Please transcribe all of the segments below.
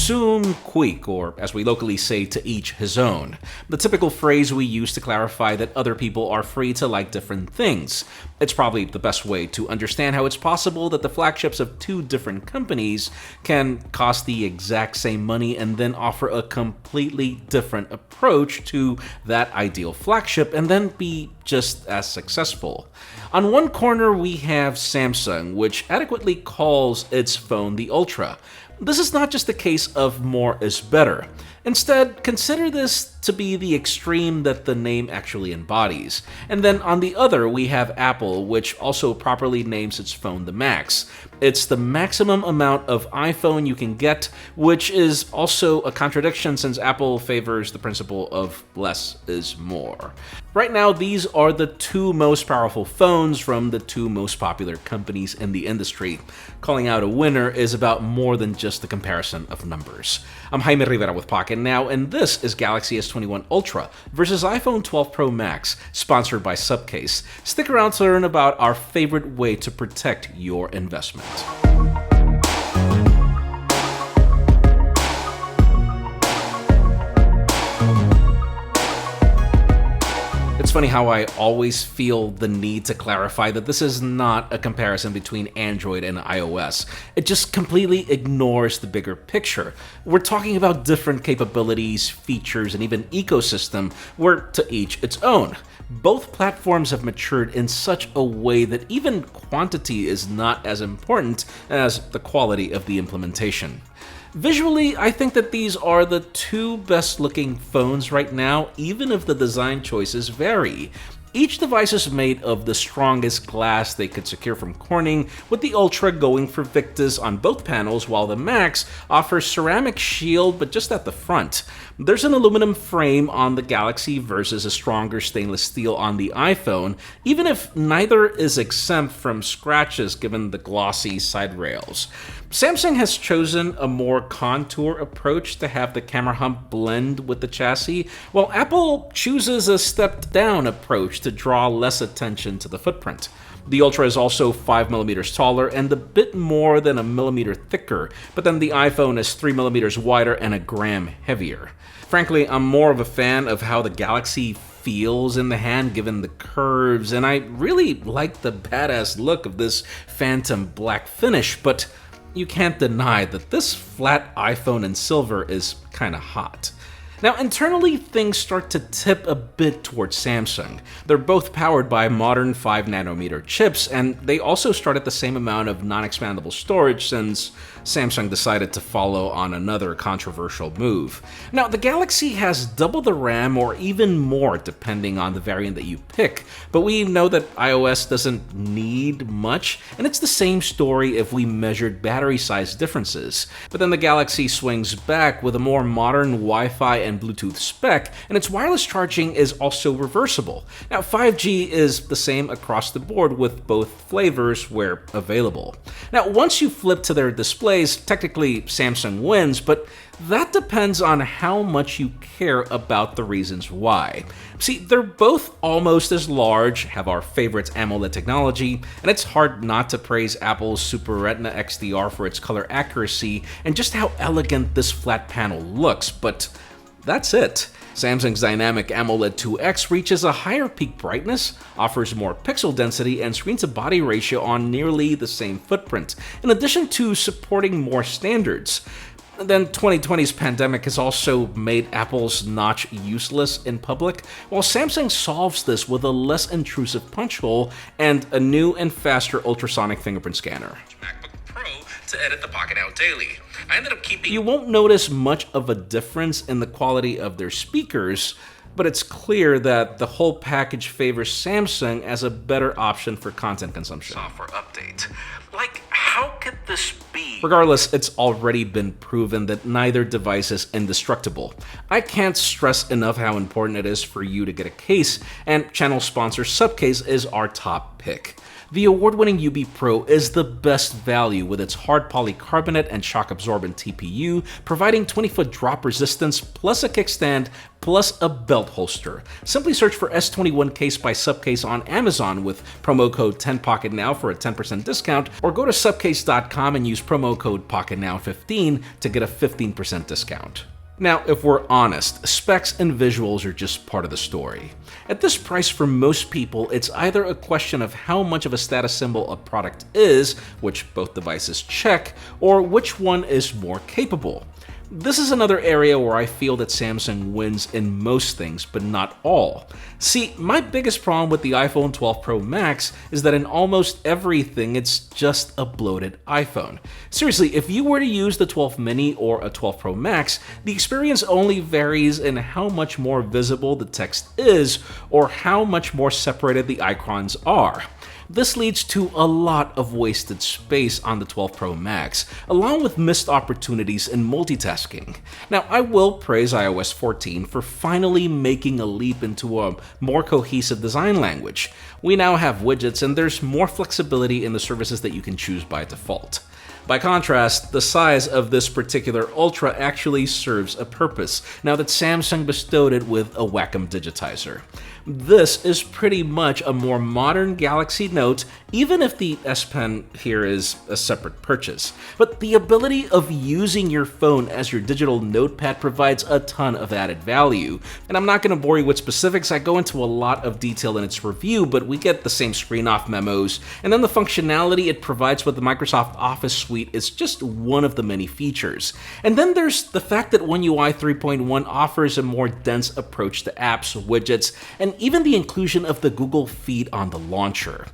Suum Cuique, or as we locally say, to each his own. The typical phrase we use to clarify that other people are free to like different things. It's probably the best way to understand how it's possible that the flagships of two different companies can cost the exact same money and then offer a completely different approach to that ideal flagship and then be just as successful. On one corner we have Samsung, which adequately calls its phone the Ultra. This is not just a case of more is better. Instead, consider this to be the extreme that the name actually embodies. And then on the other, we have Apple, which also properly names its phone the Max. It's the maximum amount of iPhone you can get, which is also a contradiction since Apple favors the principle of less is more. Right now, these are the two most powerful phones from the two most popular companies in the industry. Calling out a winner is about more than just the comparison of numbers. I'm Jaime Rivera with Pocketnow, and this is Galaxy S21 Ultra versus iPhone 12 Pro Max, sponsored by Subcase. Stick around to learn about our favorite way to protect your investment. It's funny how I always feel the need to clarify that this is not a comparison between Android and iOS. It just completely ignores the bigger picture. We're talking about different capabilities, features, and even ecosystem, where to each its own. Both platforms have matured in such a way that even quantity is not as important as the quality of the implementation. Visually, I think that these are the two best looking phones right now, even if the design choices vary. Each device is made of the strongest glass they could secure from Corning, with the Ultra going for Victus on both panels, while the Max offers ceramic shield but just at the front. There's an aluminum frame on the Galaxy versus a stronger stainless steel on the iPhone, even if neither is exempt from scratches given the glossy side rails. Samsung has chosen a more contour approach to have the camera hump blend with the chassis, while Apple chooses a stepped-down approach to draw less attention to the footprint. The Ultra is also 5mm taller and a bit more than a millimeter thicker, but then the iPhone is 3mm wider and a gram heavier. Frankly, I'm more of a fan of how the Galaxy feels in the hand given the curves, and I really like the badass look of this phantom black finish, but you can't deny that this flat iPhone in silver is kinda hot. Now, internally, things start to tip a bit towards Samsung. They're both powered by modern 5nm chips, and they also start at the same amount of non-expandable storage since Samsung decided to follow on another controversial move. Now, the Galaxy has double the RAM or even more depending on the variant that you pick, but we know that iOS doesn't need much, and it's the same story if we measured battery size differences. But then the Galaxy swings back with a more modern Wi-Fi and Bluetooth spec, and its wireless charging is also reversible. Now, 5G is the same across the board with both flavors where available. Now, once you flip to their displays, technically Samsung wins, but that depends on how much you care about the reasons why. See, they're both almost as large, have our favorite AMOLED technology, and it's hard not to praise Apple's Super Retina XDR for its color accuracy and just how elegant this flat panel looks, but that's it. Samsung's dynamic AMOLED 2X reaches a higher peak brightness, offers more pixel density, and screen-to-body ratio on nearly the same footprint, in addition to supporting more standards. Then 2020's pandemic has also made Apple's notch useless in public, while Samsung solves this with a less intrusive punch hole and a new and faster ultrasonic fingerprint scanner. To edit the Pocketnow daily. I ended up keeping... You won't notice much of a difference in the quality of their speakers, but it's clear that the whole package favors Samsung as a better option for content consumption. Software update. Like, how could this be? Regardless, it's already been proven that neither device is indestructible. I can't stress enough how important it is for you to get a case, and channel sponsor Subcase is our top pick. The award-winning UB Pro is the best value with its hard polycarbonate and shock-absorbent TPU, providing 20-foot drop resistance, plus a kickstand, plus a belt holster. Simply search for S21 case by Subcase on Amazon with promo code 10Pocketnow for a 10% discount, or go to subcase.com and use promo promo code Pocketnow15 to get a 15% discount. Now, if we're honest, specs and visuals are just part of the story. At this price, for most people, it's either a question of how much of a status symbol a product is, which both devices check, or which one is more capable. This is another area where I feel that Samsung wins in most things, but not all. See, my biggest problem with the iPhone 12 Pro Max is that in almost everything, it's just a bloated iPhone. Seriously, if you were to use the 12 mini or a 12 Pro Max, the experience only varies in how much more visible the text is or how much more separated the icons are. This leads to a lot of wasted space on the 12 Pro Max, along with missed opportunities in multitasking. Now, I will praise iOS 14 for finally making a leap into a more cohesive design language. We now have widgets and there's more flexibility in the services that you can choose by default. By contrast, the size of this particular Ultra actually serves a purpose, now that Samsung bestowed it with a Wacom digitizer. This is pretty much a more modern Galaxy Note, even if the S Pen here is a separate purchase. But the ability of using your phone as your digital notepad provides a ton of added value. And I'm not going to bore you with specifics, I go into a lot of detail in its review, but we get the same screen-off memos, and then the functionality it provides with the Microsoft Office suite is just one of the many features. And then there's the fact that One UI 3.1 offers a more dense approach to apps, widgets, and even the inclusion of the Google feed on the launcher.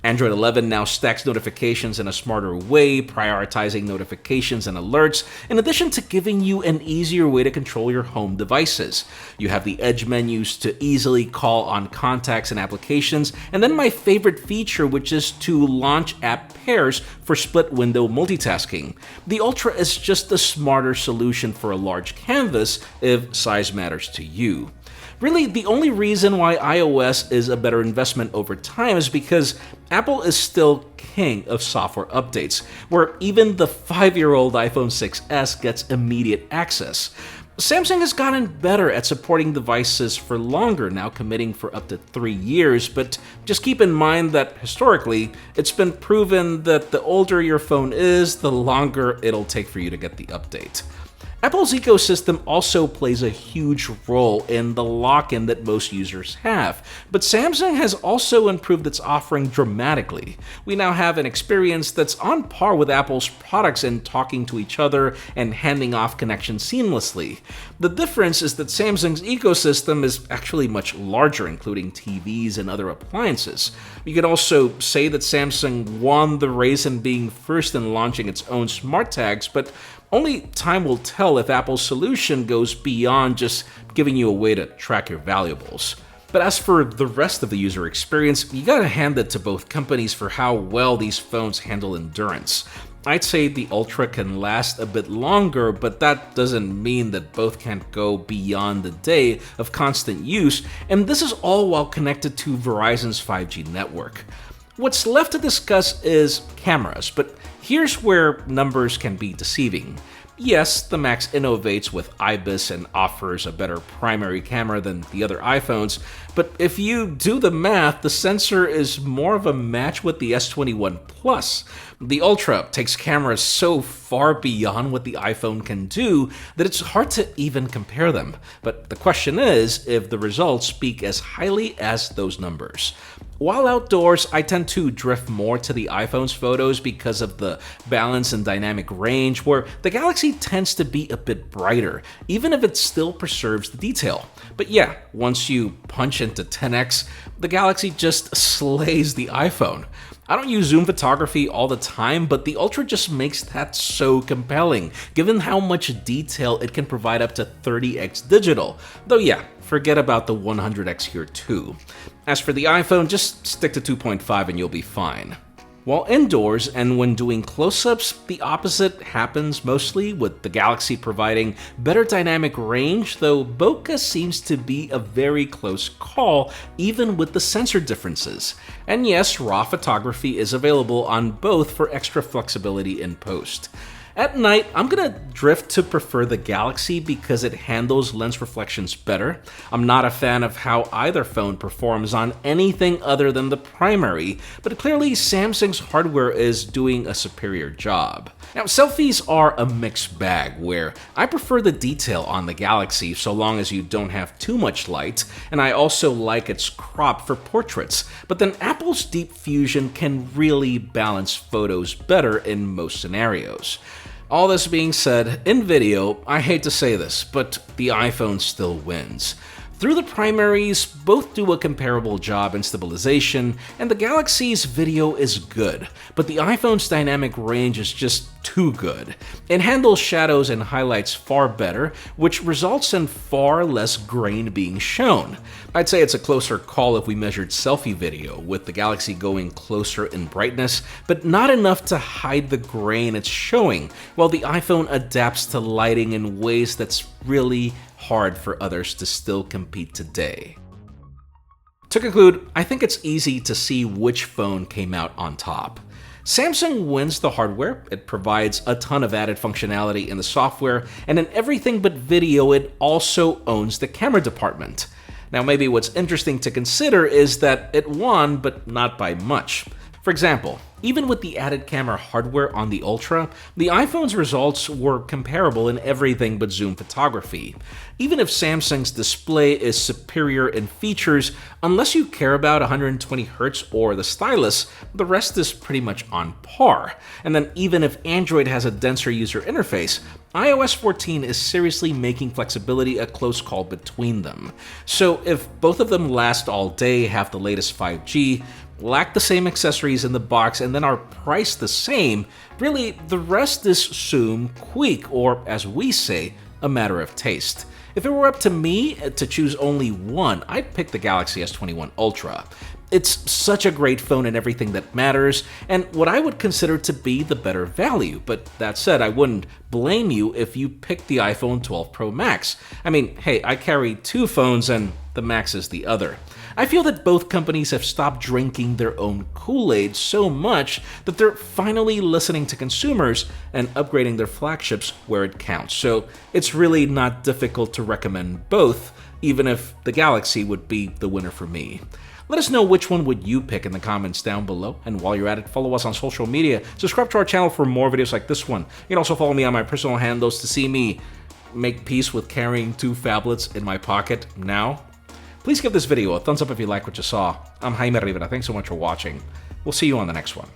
Android 11 now stacks notifications in a smarter way, prioritizing notifications and alerts, in addition to giving you an easier way to control your home devices. You have the Edge menus to easily call on contacts and applications, and then my favorite feature, which is to launch app pairs for split window multitasking. The Ultra is just a smarter solution for a large canvas if size matters to you. Really, the only reason why iOS is a better investment over time is because Apple is still king of software updates, where even the 5-year-old iPhone 6s gets immediate access. Samsung has gotten better at supporting devices for longer, now committing for up to 3 years, but just keep in mind that historically, it's been proven that the older your phone is, the longer it'll take for you to get the update. Apple's ecosystem also plays a huge role in the lock-in that most users have, but Samsung has also improved its offering dramatically. We now have an experience that's on par with Apple's products in talking to each other and handing off connections seamlessly. The difference is that Samsung's ecosystem is actually much larger, including TVs and other appliances. You could also say that Samsung won the race in being first in launching its own smart tags, but only time will tell if Apple's solution goes beyond just giving you a way to track your valuables. But as for the rest of the user experience, you gotta hand it to both companies for how well these phones handle endurance. I'd say the Ultra can last a bit longer, but that doesn't mean that both can't go beyond the day of constant use, and this is all while connected to Verizon's 5G network. What's left to discuss is cameras, but here's where numbers can be deceiving. Yes, the Max innovates with IBIS and offers a better primary camera than the other iPhones, but if you do the math, the sensor is more of a match with the S21 Plus. The Ultra takes cameras so far beyond what the iPhone can do that it's hard to even compare them. But the question is if the results speak as highly as those numbers. While outdoors, I tend to drift more to the iPhone's photos because of the balance and dynamic range, where the Galaxy tends to be a bit brighter, even if it still preserves the detail. But yeah, once you punch into 10x, the Galaxy just slays the iPhone. I don't use zoom photography all the time, but the Ultra just makes that so compelling, given how much detail it can provide up to 30x digital. Though yeah, forget about the 100x here too. As for the iPhone, just stick to 2.5 and you'll be fine. While indoors and when doing close-ups, the opposite happens mostly, with the Galaxy providing better dynamic range, though bokeh seems to be a very close call even with the sensor differences. And yes, RAW photography is available on both for extra flexibility in post. At night, I'm gonna drift to prefer the Galaxy because it handles lens reflections better. I'm not a fan of how either phone performs on anything other than the primary, but clearly Samsung's hardware is doing a superior job. Now, selfies are a mixed bag, where I prefer the detail on the Galaxy so long as you don't have too much light, and I also like its crop for portraits, but then Apple's Deep Fusion can really balance photos better in most scenarios. All this being said, in video, I hate to say this, but the iPhone still wins. Through the primaries, both do a comparable job in stabilization, and the Galaxy's video is good, but the iPhone's dynamic range is just too good. It handles shadows and highlights far better, which results in far less grain being shown. I'd say it's a closer call if we measured selfie video, with the Galaxy going closer in brightness, but not enough to hide the grain it's showing, while the iPhone adapts to lighting in ways that's really hard for others to still compete today. To conclude, I think it's easy to see which phone came out on top. Samsung wins the hardware. It provides a ton of added functionality in the software, and in everything but video, it also owns the camera department. Now, maybe what's interesting to consider is that it won, but not by much. For example, even with the added camera hardware on the Ultra, the iPhone's results were comparable in everything but zoom photography. Even if Samsung's display is superior in features, unless you care about 120Hz or the stylus, the rest is pretty much on par. And then even if Android has a denser user interface, iOS 14 is seriously making flexibility a close call between them. So if both of them last all day, have the latest 5G, lack the same accessories in the box, and then are priced the same, really the rest is Suum Cuique, or as we say, a matter of taste. If it were up to me to choose only one, I'd pick the Galaxy S21 Ultra. It's such a great phone in everything that matters, and what I would consider to be the better value. But that said, I wouldn't blame you if you picked the iPhone 12 Pro Max. I mean, hey, I carry two phones and the Max is the other. I feel that both companies have stopped drinking their own Kool-Aid so much that they're finally listening to consumers and upgrading their flagships where it counts. So it's really not difficult to recommend both, even if the Galaxy would be the winner for me. Let us know which one would you pick in the comments down below, and while you're at it, follow us on social media, subscribe to our channel for more videos like this one. You can also follow me on my personal handles to see me make peace with carrying two phablets in my pocket now. Please give this video a thumbs up if you like what you saw. I'm Jaime Rivera, thanks so much for watching. We'll see you on the next one.